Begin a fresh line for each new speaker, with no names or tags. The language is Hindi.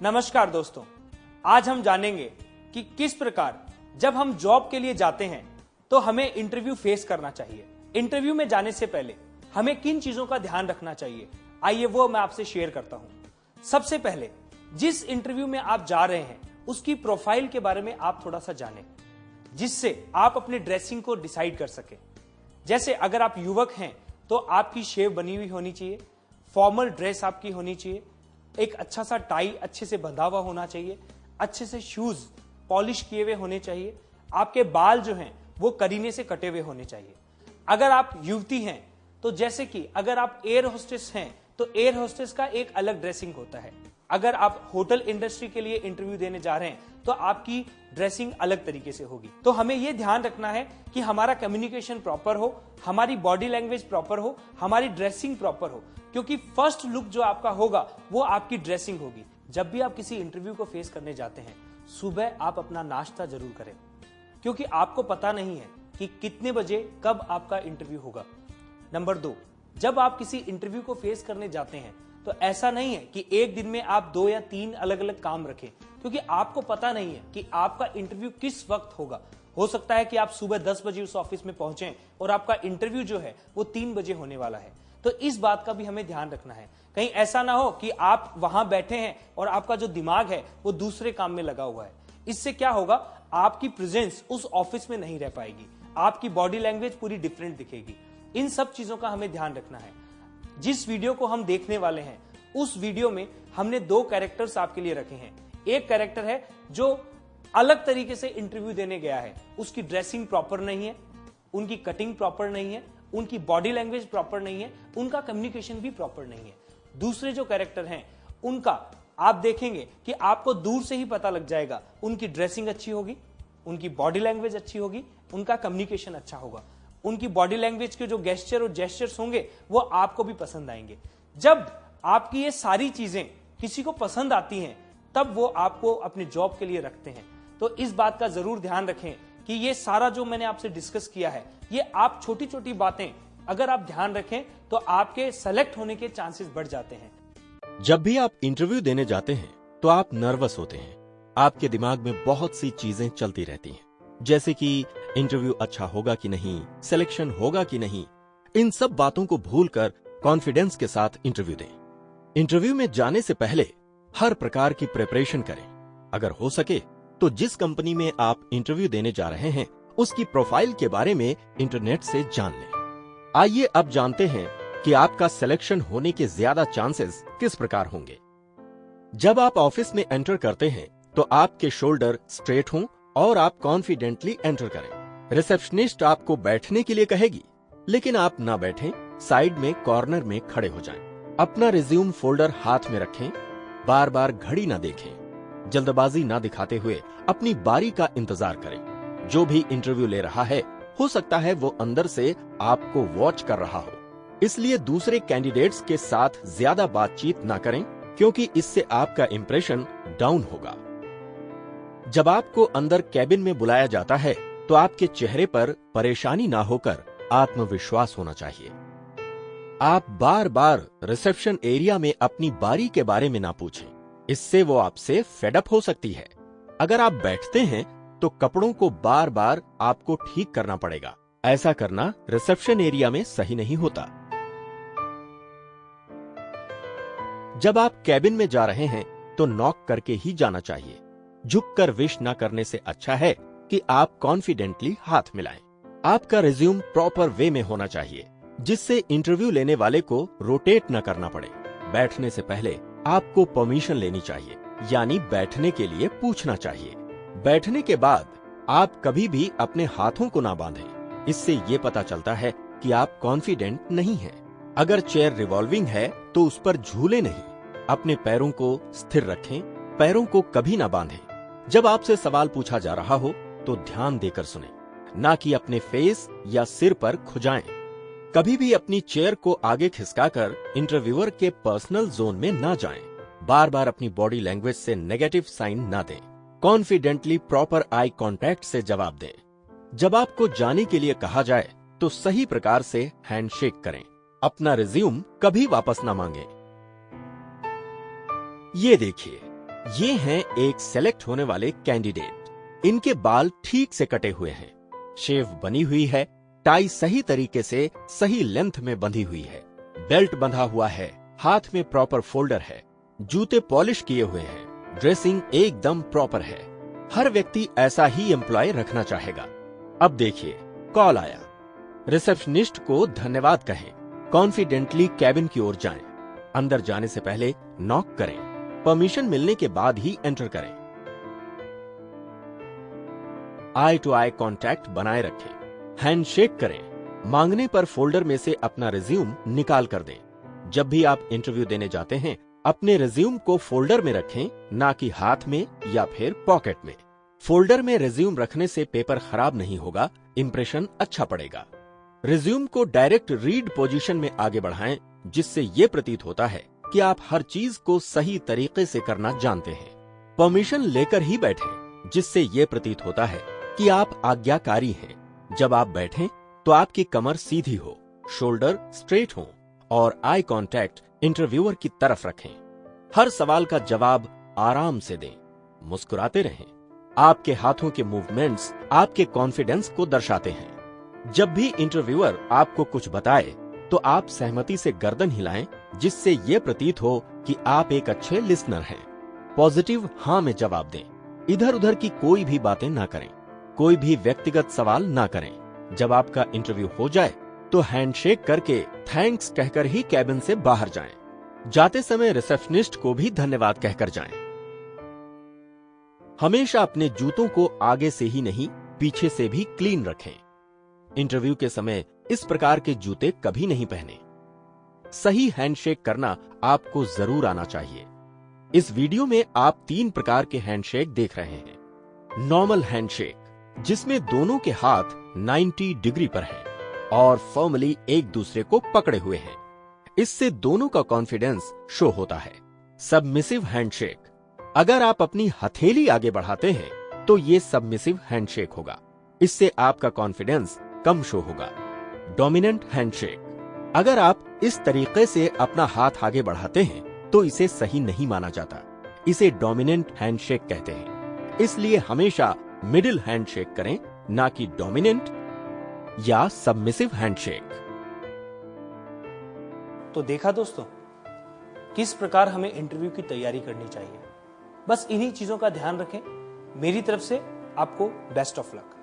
नमस्कार दोस्तों, आज हम जानेंगे कि किस प्रकार जब हम जॉब के लिए जाते हैं तो हमें इंटरव्यू फेस करना चाहिए। इंटरव्यू में जाने से पहले हमें किन चीजों का ध्यान रखना चाहिए, आइए वो मैं आपसे शेयर करता हूं। सबसे पहले जिस इंटरव्यू में आप जा रहे हैं उसकी प्रोफाइल के बारे में आप थोड़ा सा जानें, जिससे आप अपने ड्रेसिंग को डिसाइड कर सकें। जैसे अगर आप युवक हैं तो आपकी शेव बनी हुई होनी चाहिए, फॉर्मल ड्रेस आपकी होनी चाहिए, एक अच्छा सा टाई अच्छे से बंधा हुआ होना चाहिए, अच्छे से शूज पॉलिश किए हुए होने चाहिए, आपके बाल जो हैं वो करीने से कटे हुए होने चाहिए। अगर आप युवती हैं तो जैसे कि अगर आप एयर होस्टेस हैं तो एयर होस्टेस का एक अलग ड्रेसिंग होता है। अगर आप होटल इंडस्ट्री के लिए इंटरव्यू देने जा रहे हैं तो आपकी ड्रेसिंग अलग तरीके से होगी। तो हमें यह ध्यान रखना है कि हमारा कम्युनिकेशन प्रॉपर हो, हमारी बॉडी लैंग्वेज प्रॉपर हो, हमारी ड्रेसिंग प्रॉपर हो, क्योंकि फर्स्ट लुक जो आपका होगा वो आपकी ड्रेसिंग होगी। जब भी आप किसी इंटरव्यू को फेस करने जाते हैं, सुबह आप अपना नाश्ता जरूर करें, क्योंकि आपको पता नहीं है कि कितने बजे कब आपका इंटरव्यू होगा। नंबर 2, जब आप किसी इंटरव्यू को फेस करने जाते हैं तो ऐसा नहीं है कि एक दिन में आप 2 या 3 अलग अलग काम रखें, क्योंकि आपको पता नहीं है कि आपका इंटरव्यू किस वक्त होगा। हो सकता है कि आप सुबह 10 बजे उस ऑफिस में पहुंचे और आपका इंटरव्यू जो है वो 3 बजे होने वाला है। तो इस बात का भी हमें ध्यान रखना है। कहीं ऐसा ना हो कि आप वहां बैठे हैं और आपका जो दिमाग है वो दूसरे काम में लगा हुआ है। इससे क्या होगा, आपकी प्रेजेंस उस ऑफिस में नहीं रह पाएगी, आपकी बॉडी लैंग्वेज पूरी डिफरेंट दिखेगी। इन सब चीजों का हमें ध्यान रखना है। जिस वीडियो को हम देखने वाले हैं उस वीडियो में हमने 2 कैरेक्टर्स आपके लिए रखे हैं। एक कैरेक्टर है जो अलग तरीके से इंटरव्यू देने गया है, उसकी ड्रेसिंग प्रॉपर नहीं है, उनकी कटिंग प्रॉपर नहीं है, उनकी बॉडी लैंग्वेज प्रॉपर नहीं है, उनका कम्युनिकेशन भी प्रॉपर नहीं है। दूसरे जो कैरेक्टर हैं उनका आप देखेंगे कि आपको दूर से ही पता लग जाएगा, उनकी ड्रेसिंग अच्छी होगी, उनकी बॉडी लैंग्वेज अच्छी होगी, उनका कम्युनिकेशन अच्छा होगा, उनकी बॉडी लैंग्वेज के जो गेस्चर और जेस्चर्स होंगे वो आपको भी पसंद आएंगे। जब आपकी ये सारी चीजें किसी को पसंद आती हैं तब वो आपको अपने जॉब के लिए रखते हैं। तो इस बात का जरूर ध्यान रखें कि ये सारा जो मैंने आपसे डिस्कस किया है, ये आप छोटी छोटी बातें अगर आप ध्यान रखें तो आपके सेलेक्ट होने के चांसेस बढ़ जाते हैं।
जब भी आप इंटरव्यू देने जाते हैं तो आप नर्वस होते हैं। आपके दिमाग में बहुत सी चीजें चलती रहती हैं, जैसे कि इंटरव्यू अच्छा होगा कि नहीं, सिलेक्शन होगा कि नहीं। इन सब बातों को भूलकर कॉन्फिडेंस के साथ इंटरव्यू दें। इंटरव्यू में जाने से पहले हर प्रकार की प्रिपरेशन करें। अगर हो सके तो जिस कंपनी में आप इंटरव्यू देने जा रहे हैं उसकी प्रोफाइल के बारे में इंटरनेट से जान लें। आइए अब जानते हैं कि आपका सिलेक्शन होने के ज्यादा चांसेस किस प्रकार होंगे। जब आप ऑफिस में एंटर करते हैं तो आपके शोल्डर स्ट्रेट हों और आप कॉन्फिडेंटली एंटर करें। रिसेप्शनिस्ट आपको बैठने के लिए कहेगी, लेकिन आप ना बैठें, साइड में कॉर्नर में खड़े हो जाएं। अपना रिज्यूम फोल्डर हाथ में रखें, बार बार घड़ी ना देखें, जल्दबाजी ना दिखाते हुए अपनी बारी का इंतजार करें। जो भी इंटरव्यू ले रहा है हो सकता है वो अंदर से आपको वॉच कर रहा हो, इसलिए दूसरे कैंडिडेट्स के साथ ज्यादा बातचीत ना करें, क्योंकि इससे आपका इंप्रेशन डाउन होगा। जब आपको अंदर कैबिन में बुलाया जाता है तो आपके चेहरे पर परेशानी ना होकर आत्मविश्वास होना चाहिए। आप बार बार रिसेप्शन एरिया में अपनी बारी के बारे में ना पूछें, इससे वो आपसे फेडअप हो सकती है। अगर आप बैठते हैं तो कपड़ों को बार बार आपको ठीक करना पड़ेगा। ऐसा करना रिसेप्शन एरिया में सही नहीं होता। जब आप कैबिन में जा रहे हैं तो नॉक करके ही जाना चाहिए। झुककर विश ना करने से अच्छा है कि आप कॉन्फिडेंटली हाथ मिलाएं। आपका रिज्यूम प्रॉपर वे में होना चाहिए, जिससे इंटरव्यू लेने वाले को रोटेट न करना पड़े। बैठने से पहले आपको परमिशन लेनी चाहिए, यानी बैठने के लिए पूछना चाहिए। बैठने के बाद आप कभी भी अपने हाथों को ना बांधें, इससे ये पता चलता है कि आप कॉन्फिडेंट नहीं हैं। अगर चेयर रिवॉल्विंग है तो उस पर झूले नहीं। अपने पैरों को स्थिर रखें, पैरों को कभी ना बांधें। जब आपसे सवाल पूछा जा रहा हो तो ध्यान देकर सुनें, ना कि अपने फेस या सिर पर खुजाएं। कभी भी अपनी चेयर को आगे खिसकाकर इंटरव्यूअर के पर्सनल जोन में ना जाएं। बार बार अपनी बॉडी लैंग्वेज से नेगेटिव साइन ना दें। कॉन्फिडेंटली प्रॉपर आई कांटेक्ट से जवाब दें। जब आपको जाने के लिए कहा जाए तो सही प्रकार से हैंडशेक करें। अपना रिज्यूम कभी वापस ना मांगें। ये देखिए, ये हैं एक सेलेक्ट होने वाले कैंडिडेट। इनके बाल ठीक से कटे हुए हैं, शेव बनी हुई है, टाई सही तरीके से सही लेंथ में बंधी हुई है, बेल्ट बंधा हुआ है, हाथ में प्रॉपर फोल्डर है, जूते पॉलिश किए हुए हैं, ड्रेसिंग एकदम प्रॉपर है। हर व्यक्ति ऐसा ही एम्प्लॉय रखना चाहेगा। अब देखिए, कॉल आया। रिसेप्शनिस्ट को धन्यवाद कहें, कॉन्फिडेंटली कैबिन की ओर जाएं, अंदर जाने से पहले नॉक करें, परमिशन मिलने के बाद ही एंटर करें। आई टू आई कांटेक्ट बनाए रखें, हैंडशेक करें, मांगने पर फोल्डर में से अपना रिज्यूम निकाल कर दें। जब भी आप इंटरव्यू देने जाते हैं, अपने रिज्यूम को फोल्डर में रखें, ना कि हाथ में या फिर पॉकेट में। फोल्डर में रिज्यूम रखने से पेपर खराब नहीं होगा, इंप्रेशन अच्छा पड़ेगा। रिज्यूम को डायरेक्ट रीड पोजीशन में आगे बढ़ाएं, जिससे ये प्रतीत होता है कि आप हर चीज को सही तरीके से करना जानते हैं। परमिशन लेकर ही बैठें, जिससे ये प्रतीत होता है कि आप आज्ञाकारी हैं। जब आप बैठें तो आपकी कमर सीधी हो, शोल्डर स्ट्रेट हो और आई कांटेक्ट इंटरव्यूअर की तरफ रखें। हर सवाल का जवाब आराम से दें, मुस्कुराते रहें। आपके हाथों के मूवमेंट्स आपके कॉन्फिडेंस को दर्शाते हैं। जब भी इंटरव्यूअर आपको कुछ बताए तो आप सहमति से गर्दन हिलाएं, जिससे ये प्रतीत हो कि आप एक अच्छे लिसनर हैं। पॉजिटिव हाँ में जवाब दें। इधर उधर की कोई भी बातें ना करें, कोई भी व्यक्तिगत सवाल ना करें। जब आपका इंटरव्यू हो जाए तो हैंडशेक करके थैंक्स कहकर ही कैबिन से बाहर जाएं। जाते समय रिसेप्शनिस्ट को भी धन्यवाद कहकर जाएं। हमेशा अपने जूतों को आगे से ही नहीं, पीछे से भी क्लीन रखें। इंटरव्यू के समय इस प्रकार के जूते कभी नहीं पहने। सही हैंडशेक करना आपको जरूर आना चाहिए। इस वीडियो में आप 3 प्रकार के हैंडशेक देख रहे हैं। नॉर्मल हैंडशेक, जिसमें दोनों के हाथ 90 डिग्री पर हैं और फॉर्मली एक दूसरे को पकड़े हुए हैं। इससे दोनों का कॉन्फिडेंस शो होता है। सबमिसिव हैंडशेक, अगर आप अपनी हथेली आगे बढ़ाते हैं तो ये सबमिसिव हैंडशेक होगा। इससे आपका कॉन्फिडेंस कम शो होगा। डोमिनेंट हैंडशेक, अगर आप इस तरीके से अपना हाथ आगे बढ़ाते हैं तो इसे सही नहीं माना जाता। इसे डोमिनेंट हैंडशेक कहते हैं। इसलिए हमेशा मिडिल हैंडशेक करें, ना कि डोमिनेंट या सबमिसिव हैंडशेक।
तो देखा दोस्तों, किस प्रकार हमें इंटरव्यू की तैयारी करनी चाहिए। बस इन्हीं चीजों का ध्यान रखें। मेरी तरफ से आपको बेस्ट ऑफ लक।